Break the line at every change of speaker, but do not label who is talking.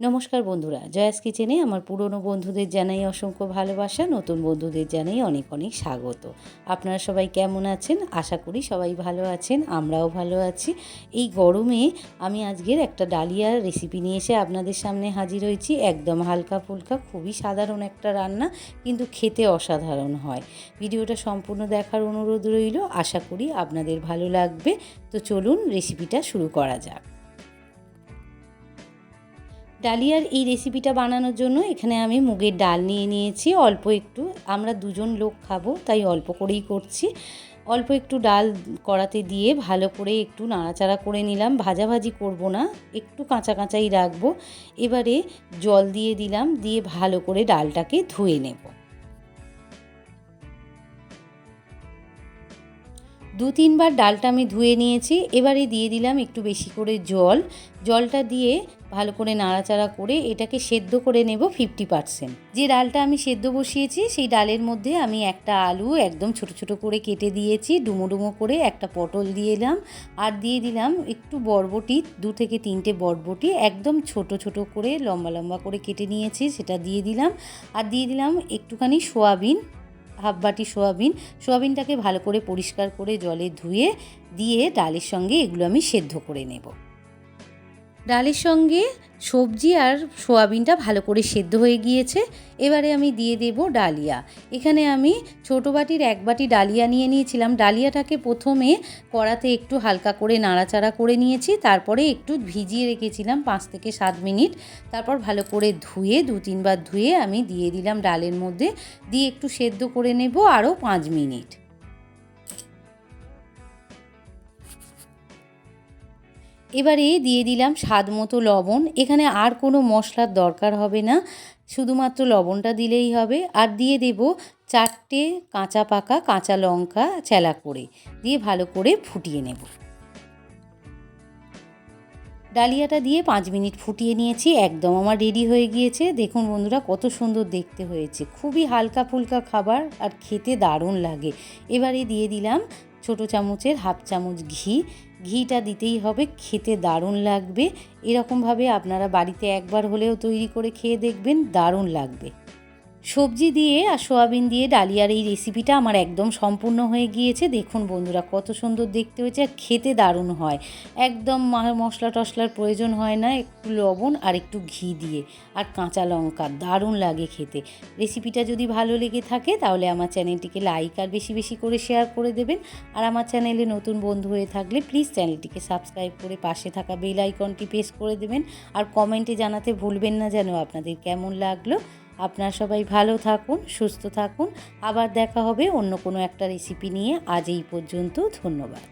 নমস্কার বন্ধুরা, জয়াস কিচেনে আমার পুরনো বন্ধুদের জানাই অসংখ্য ভালোবাসা, নতুন বন্ধুদের জানাই অনেক অনেক স্বাগত। আপনারা সবাই কেমন আছেন? আশা করি সবাই ভালো আছেন, আমরাও ভালো আছি। এই গরমে আমি আজকের একটা ডালিয়ার রেসিপি নিয়ে এসে আপনাদের সামনে হাজির হয়েছি। একদম হালকা ফুলকা, খুবই সাধারণ একটা রান্না, কিন্তু খেতে অসাধারণ হয়। ভিডিওটা সম্পূর্ণ দেখার অনুরোধ রইল, আশা করি আপনাদের ভালো লাগবে। তো চলুন রেসিপিটা শুরু করা যাক। ডালিয়ার এই রেসিপিটা বানানোর জন্য এখানে আমি মুগের ডাল নিয়ে নিয়েছি অল্প একটু। আমরা দুজন লোক খাবো, তাই অল্প করেই করছি। অল্প একটু ডাল কড়াতে দিয়ে ভালো করে একটু নাড়াচাড়া করে নিলাম। ভাজাভাজি করব না, একটু কাঁচা কাঁচাই রাখবো। এবারে জল দিয়ে দিলাম, দিয়ে ভালো করে ডালটাকে ধুয়ে নেব। 2-3 বার ডালটা আমি ধুয়ে নিয়েছি। এবারে দিয়ে দিলাম একটু বেশি করে জলটা দিয়ে ভালো করে নাড়াচাড়া করে এটাকে সেদ্ধ করে নেব 50%। যে ডালটা আমি সেদ্ধ বসিয়েছি সেই ডালের মধ্যে আমি একটা আলু একদম ছোট ছোট করে কেটে দিয়েছি, ডুমো ডুমো করে একটা পটল দিয়ে দিলাম, আর দিয়ে দিলাম একটু বরবটি, 2 থেকে 3টে বরবটি একদম ছোট ছোট করে লম্বা লম্বা করে কেটে নিয়েছি, সেটা দিয়ে দিলাম। আর দিয়ে দিলাম একটুখানি সোয়াবিন, হাফ বাটি সোয়াবিনটাকে ভালো করে পরিষ্কার করে জলে ধুয়ে দিয়ে ডালের সঙ্গে এগুলো আমি সেদ্ধ করে নেব। ডালের সঙ্গে সবজি আর সোয়াবিনটা ভালো করে সেদ্ধ হয়ে গিয়েছে। এবারে আমি দিয়ে দেব ডালিয়া। এখানে আমি ছোটো বাটির 1 বাটি ডালিয়া নিয়ে নিয়েছিলাম। ডালিয়াটাকে প্রথমে কড়াতে একটু হালকা করে নাড়াচাড়া করে নিয়েছি, তারপরে একটু ভিজিয়ে রেখেছিলাম 5 থেকে 7 মিনিট। তারপর ভালো করে ধুয়ে 2-3 বার ধুয়ে আমি দিয়ে দিলাম ডালের মধ্যে, দিয়ে একটু সেদ্ধ করে নেব আরও 5 মিনিট। এবারে দিয়ে দিলাম স্বাদ মতো লবণ। এখানে আর কোনো মশলার দরকার হবে না, শুধুমাত্র লবণটা দিলেই হবে। আর দিয়ে দেব 4টে কাঁচা পাকা কাঁচা লঙ্কা চেলা করে, দিয়ে ভালো করে ফুটিয়ে নেব। ডালিয়াটা দিয়ে 5 মিনিট ফুটিয়ে নিয়েছি, একদম আমার রেডি হয়ে গিয়েছে। দেখুন বন্ধুরা, কত সুন্দর দেখতে হয়েছে। খুবই হালকা ফুলকা খাবার আর খেতে দারুণ লাগে। এবারে দিয়ে দিলাম ছোটো চামচের হাফ চামচ ঘিটা দিতেই হবে, খেতে দারুণ লাগবে। এরকমভাবে আপনারা বাড়িতে একবার হলেও তৈরি করে খেয়ে দেখবেন, দারুণ লাগবে। সবজি দিয়ে আর সোয়াবিন দিয়ে ডালিয়ার এই রেসিপিটা আমার একদম সম্পূর্ণ হয়ে গিয়েছে। দেখুন বন্ধুরা, কত সুন্দর দেখতে হয়েছে আর খেতে দারুণ হয়। একদম মশলা টশলার প্রয়োজন হয় না, একটু লবণ আর একটু ঘি দিয়ে আর কাঁচা লঙ্কা, দারুণ লাগে খেতে। রেসিপিটা যদি ভালো লেগে থাকে তাহলে আমার চ্যানেলটিকে লাইক আর বেশি বেশি করে শেয়ার করে দেবেন। আর আমার চ্যানেলে নতুন বন্ধু হয়ে থাকলে প্লিজ চ্যানেলটিকে সাবস্ক্রাইব করে পাশে থাকা বেল আইকনটি প্রেস করে দেবেন। আর কমেন্টে জানাতে ভুলবেন না যেন আপনাদের কেমন লাগলো। আপনারা সবাই ভালো থাকুন, সুস্থ থাকুন। আবার দেখা হবে অন্য কোনো একটা রেসিপি নিয়ে। আজ এই পর্যন্ত, ধন্যবাদ।